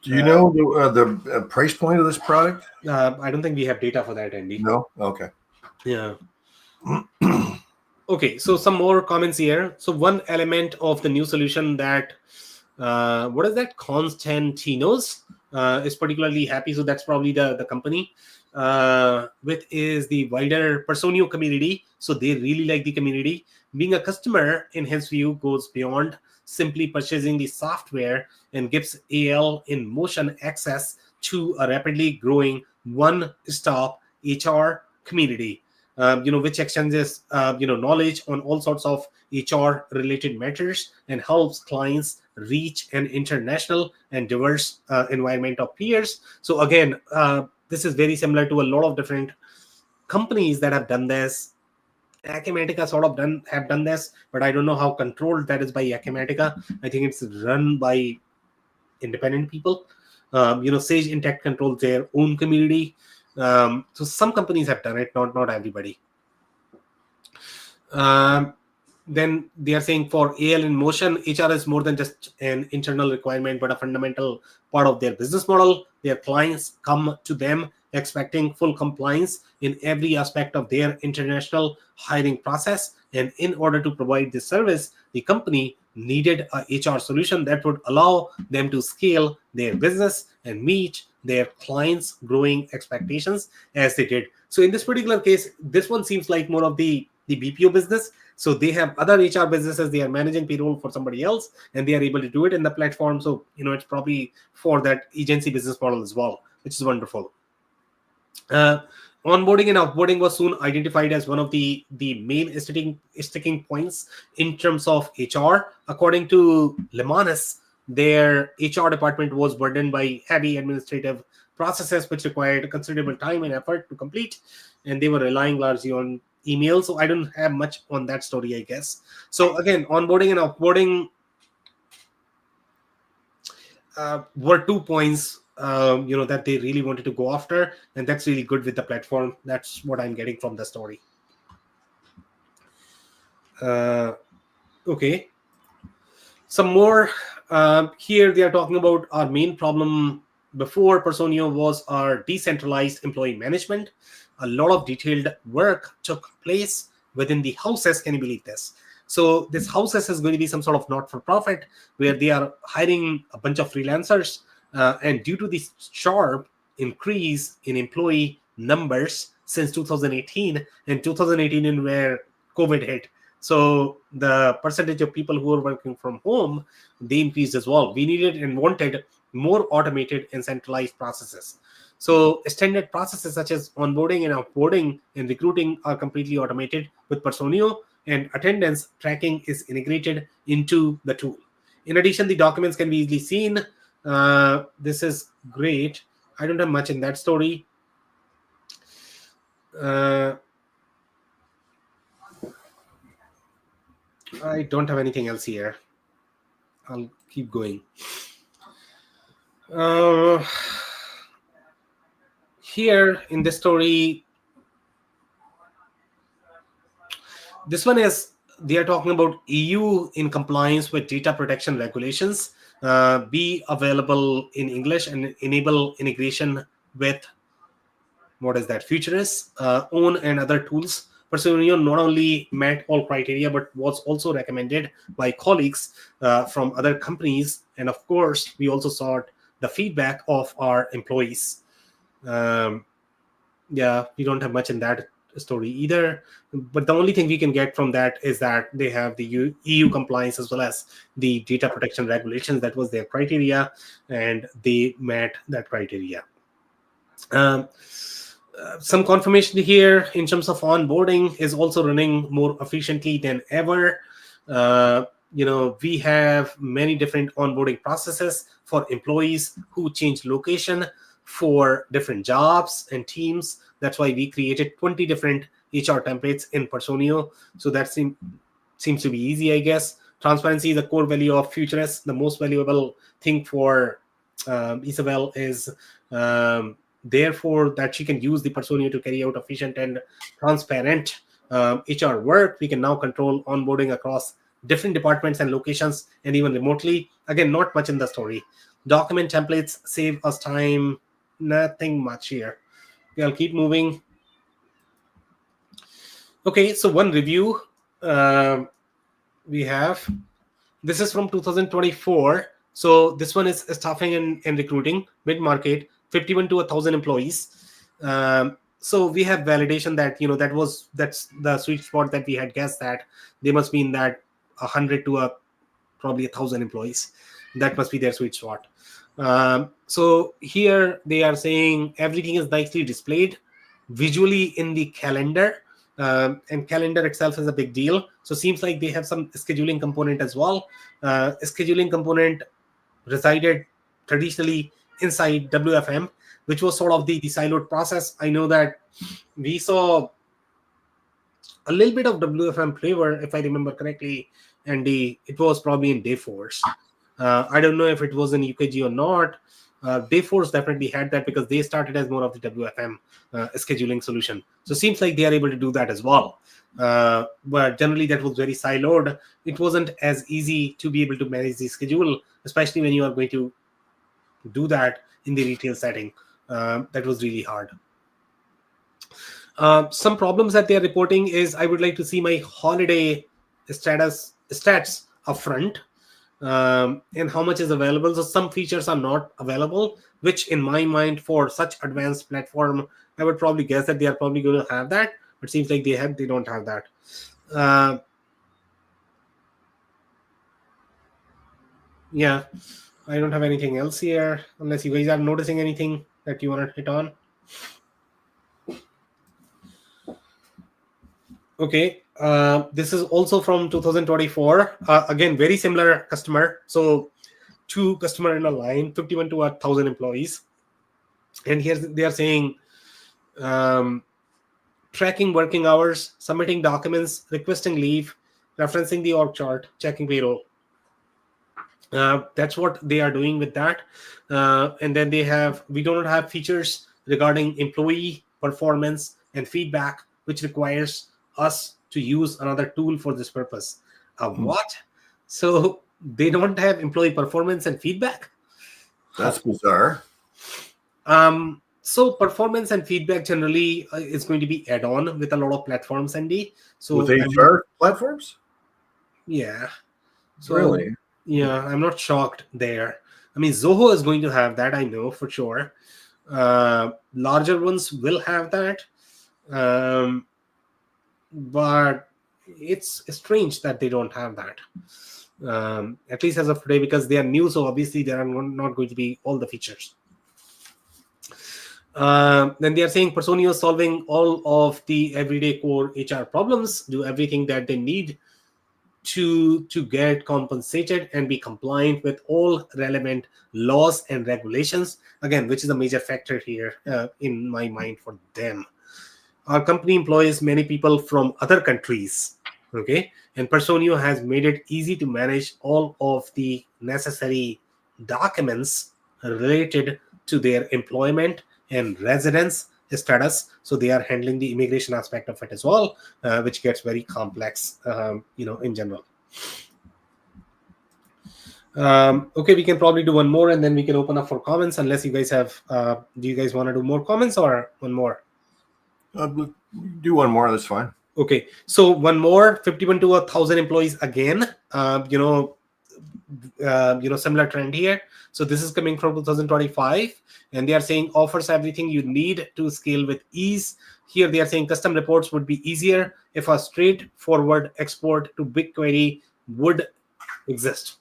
Do you know the price point of this product? I don't think we have data for that, Andy. No. Okay. Yeah. Okay, so some more comments here. So one element of the new solution that what is that, Constantinos is particularly happy. So that's probably the company with is the wider Personio community. So they really like the community. Being a customer, in his view, goes beyond simply purchasing the software and gives AL in motion access to a rapidly growing one-stop HR community. Which exchanges knowledge on all sorts of HR related matters and helps clients reach an international and diverse environment of peers. So again, this is very similar to a lot of different companies that have done this. Acumatica sort of have done this, but I don't know how controlled that is by Acumatica. I think it's run by independent people. Sage Intacct controls their own community. So some companies have done it, not everybody. Then they are saying for AL in motion, HR is more than just an internal requirement, but a fundamental part of their business model. Their clients come to them expecting full compliance in every aspect of their international hiring process. And in order to provide this service, the company needed a HR solution that would allow them to scale their business and meet their clients' growing expectations as they did. So in this particular case, this one seems like more of the BPO business. So they have other HR businesses, they are managing payroll for somebody else, and they are able to do it in the platform. So, it's probably for that agency business model as well, which is wonderful. Onboarding and offboarding was soon identified as one of the main sticking points in terms of HR. According to Lemanis, their HR department was burdened by heavy administrative processes, which required considerable time and effort to complete, and they were relying largely on email. So I don't have much on that story, I guess. So again, onboarding and offboarding were 2 points that they really wanted to go after, and that's really good with the platform. That's what I'm getting from the story. Okay, some more here. They are talking about our main problem before Personio was our decentralized employee management. A lot of detailed work took place within the houses. Can you believe this? So this houses is going to be some sort of not-for-profit where they are hiring a bunch of freelancers, and due to this sharp increase in employee numbers since 2018, and 2018 in where COVID hit, so the percentage of people who are working from home, they increased as well. We needed and wanted more automated and centralized processes. So standard processes such as onboarding and offboarding and recruiting are completely automated with Personio, and attendance tracking is integrated into the tool. In addition, the documents can be easily seen. This is great. I don't have much in that story. I don't have anything else here. I'll keep going. Here in this story, this one is they are talking about EU in compliance with data protection regulations, be available in English and enable integration with Futurist, own and other tools. Personio not only met all criteria, but was also recommended by colleagues from other companies. And of course, we also sought the feedback of our employees. We don't have much in that story either. But the only thing we can get from that is that they have the EU compliance as well as the data protection regulations. That was their criteria, and they met that criteria. Some confirmation here in terms of onboarding is also running more efficiently than ever. We have many different onboarding processes for employees who change location for different jobs and teams. That's why we created 20 different HR templates in Personio. So that seems to be easy, I guess. Transparency is a core value of Futurist. The most valuable thing for Isabel is therefore that she can use the Personio to carry out efficient and transparent HR work. We can now control onboarding across different departments and locations, and even remotely. Again, not much in the story. Document templates save us time. Nothing much here. Okay, I'll keep moving. Okay, so one review we have. This is from 2024. So this one is staffing and recruiting, mid-market, 51 to 1,000 employees. So we have validation that, that's the sweet spot that we had guessed, that they must be in that 100 to probably 1,000 employees. That must be their sweet spot. So here they are saying everything is nicely displayed visually in the calendar. And calendar itself is a big deal. So seems like they have some scheduling component as well. Scheduling component resided traditionally inside WFM, which was sort of the siloed process. I know that we saw a little bit of WFM flavor, if I remember correctly, and it was probably in Dayforce. I don't know if it was in UKG or not. Dayforce definitely had that because they started as more of the WFM scheduling solution. So it seems like they are able to do that as well. But generally that was very siloed. It wasn't as easy to be able to manage the schedule, especially when you are going to do that in the retail setting. That was really hard. Some problems that they are reporting is, I would like to see my holiday stats upfront. And how much is available. So some features are not available, which in my mind for such advanced platform, I would probably guess that they are probably going to have that, but it seems like they don't have that. Yeah, I don't have anything else here, unless you guys are noticing anything that you want to hit on. Okay, this is also from 2024. Again, very similar customer. So two customer in a line, 51 to 1,000 employees. And here they are saying tracking working hours, submitting documents, requesting leave, referencing the org chart, checking payroll. That's what they are doing with that. And then we do not have features regarding employee performance and feedback, which requires us to use another tool for this purpose. What? So they don't have employee performance and feedback? That's bizarre. So performance and feedback generally is going to be add-on with a lot of platforms, Andy. So with HR platforms? Yeah. So, really? Yeah, I'm not shocked there. I mean, Zoho is going to have that, I know for sure. Larger ones will have that. But it's strange that they don't have that. At least as of today, because they are new, so obviously there are not going to be all the features. Then they are saying Personio is solving all of the everyday core HR problems, do everything that they need to get compensated and be compliant with all relevant laws and regulations, again, which is a major factor here in my mind for them. Our company employs many people from other countries, okay, and Personio has made it easy to manage all of the necessary documents related to their employment and residence status. So they are handling the immigration aspect of it as well, which gets very complex, in general. Okay, we can probably do one more and then we can open up for comments, unless you guys have, do you guys want to do more comments or one more? Do one more, that's fine. Okay, so one more, 51 to 1,000 employees again, similar trend here. So this is coming from 2025, and they are saying offers everything you need to scale with ease. Here they are saying custom reports would be easier if a straightforward export to BigQuery would exist.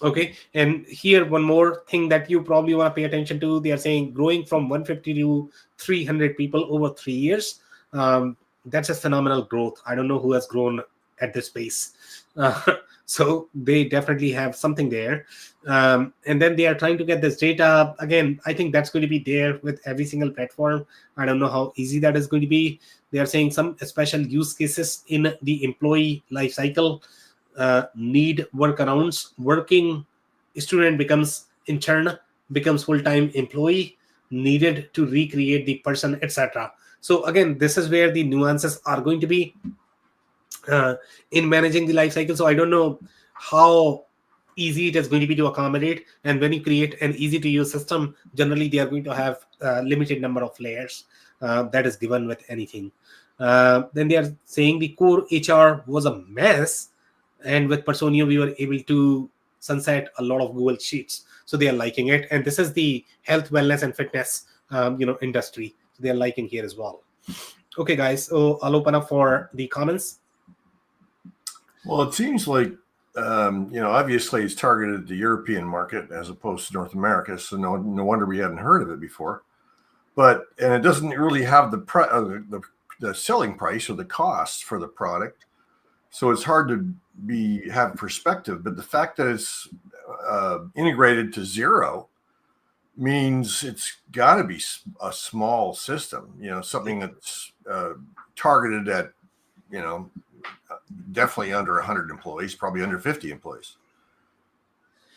Okay, and here one more thing that you probably want to pay attention to. They are saying growing from 150 to 300 people over 3 years. That's a phenomenal growth. I don't know who has grown at this pace. So they definitely have something there. And then they are trying to get this data. Again, I think that's going to be there with every single platform. I don't know how easy that is going to be. They are saying some special use cases in the employee life cycle need workarounds. Working student becomes intern, becomes full-time employee, needed to recreate the person, etc. So again, this is where the nuances are going to be. in managing the life cycle. So I don't know how easy it is going to be to accommodate. And when you create an easy to use system, generally they are going to have a limited number of layers that is given with anything. Then they are saying the core HR was a mess, and with Personio we were able to sunset a lot of Google Sheets. So they are liking it, and this is the health, wellness, and fitness industry. So they are liking here as well. Okay, guys. So I'll open up for the comments. Well, it seems like obviously it's targeted the European market as opposed to North America, so no wonder we hadn't heard of it before. And it doesn't really have the selling price or the cost for the product, so it's hard to have perspective. But the fact that it's integrated to Xero means it's got to be a small system, something that's targeted at, definitely under 100 employees, probably under 50 employees.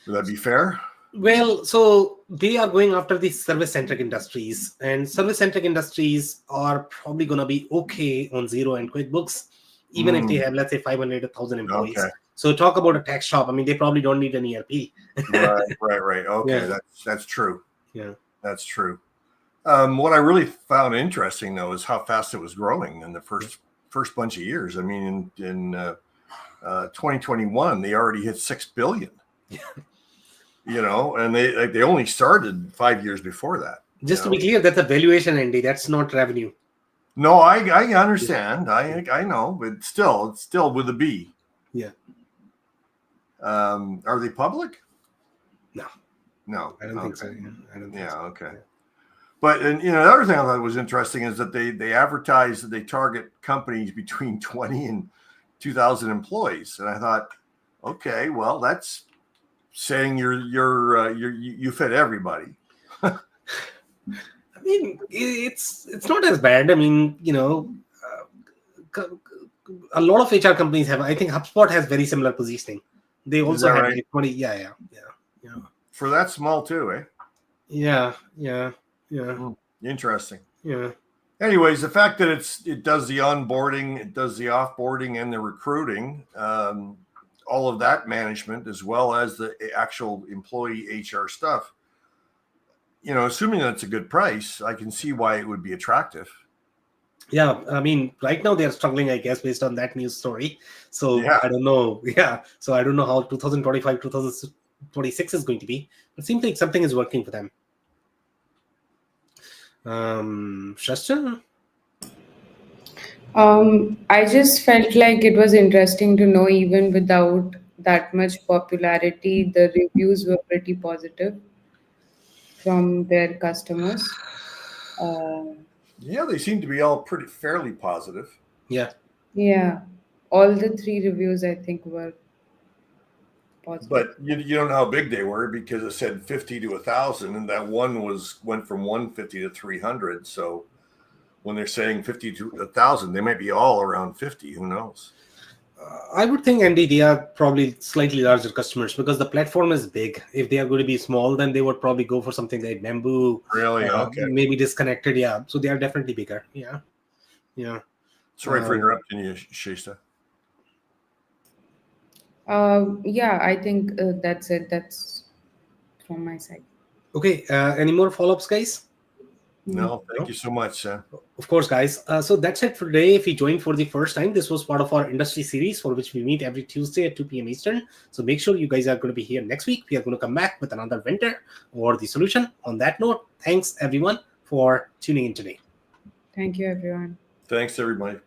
Would that be fair? Well, so they are going after the service-centric industries, and service-centric industries are probably going to be okay on Xero and QuickBooks, even if they have, let's say, 500 to 1,000 employees. Okay. So talk about a tax shop. I mean, they probably don't need an ERP. Right. Okay, yeah. That's true. Yeah, that's true. What I really found interesting, though, is how fast it was growing in the first bunch of years. I mean, in 2021, they already hit $6 billion. And they only started 5 years before that. Just to be clear, that's a valuation, Andy. That's not revenue. No, I understand. I know, but it's still with a B. Yeah. Are they public? No, I don't think so. Yeah, I don't think so. Okay. But the other thing I thought was interesting is that they advertise that they target companies between 20 and 2,000 employees, and I thought, okay, well, that's saying you fit everybody. I mean, it's not as bad. I mean, a lot of HR companies have. I think HubSpot has very similar positioning. They also have like 20. Yeah. For that small too, eh? Yeah. Interesting. Yeah. Anyways, the fact that it does the onboarding, it does the offboarding and the recruiting, all of that management, as well as the actual employee HR stuff, assuming that's a good price, I can see why it would be attractive. Yeah, I mean, right now they're struggling, I guess, based on that news story. So yeah. I don't know. Yeah, so I don't know how 2025, 2026 is going to be. It seems like something is working for them. Shrestha? I just felt like it was interesting to know, even without that much popularity, the reviews were pretty positive from their customers. Yeah, they seem to be all fairly positive. Yeah. Yeah. All the 3 reviews, I think, were positive. But you don't know how big they were, because it said 50 to 1,000, and that one went from 150 to 300. So when they're saying 50 to 1,000, they might be all around 50. Who knows? I would think, Andy, they are probably slightly larger customers because the platform is big. If they are going to be small, then they would probably go for something like Bamboo. Really? Okay. Maybe Disconnected. Yeah. So they are definitely bigger. Yeah. Sorry for interrupting you, Shrestha. Yeah, I think that's it. That's from my side. Okay. Any more follow-ups, guys? No, thank you so much, Sam. Of course, guys. So that's it for today. If you joined for the first time, this was part of our industry series for which we meet every Tuesday at 2 p.m. Eastern. So make sure you guys are going to be here next week. We are going to come back with another vendor or the solution. On that note, thanks everyone for tuning in today. Thank you, everyone. Thanks, everybody.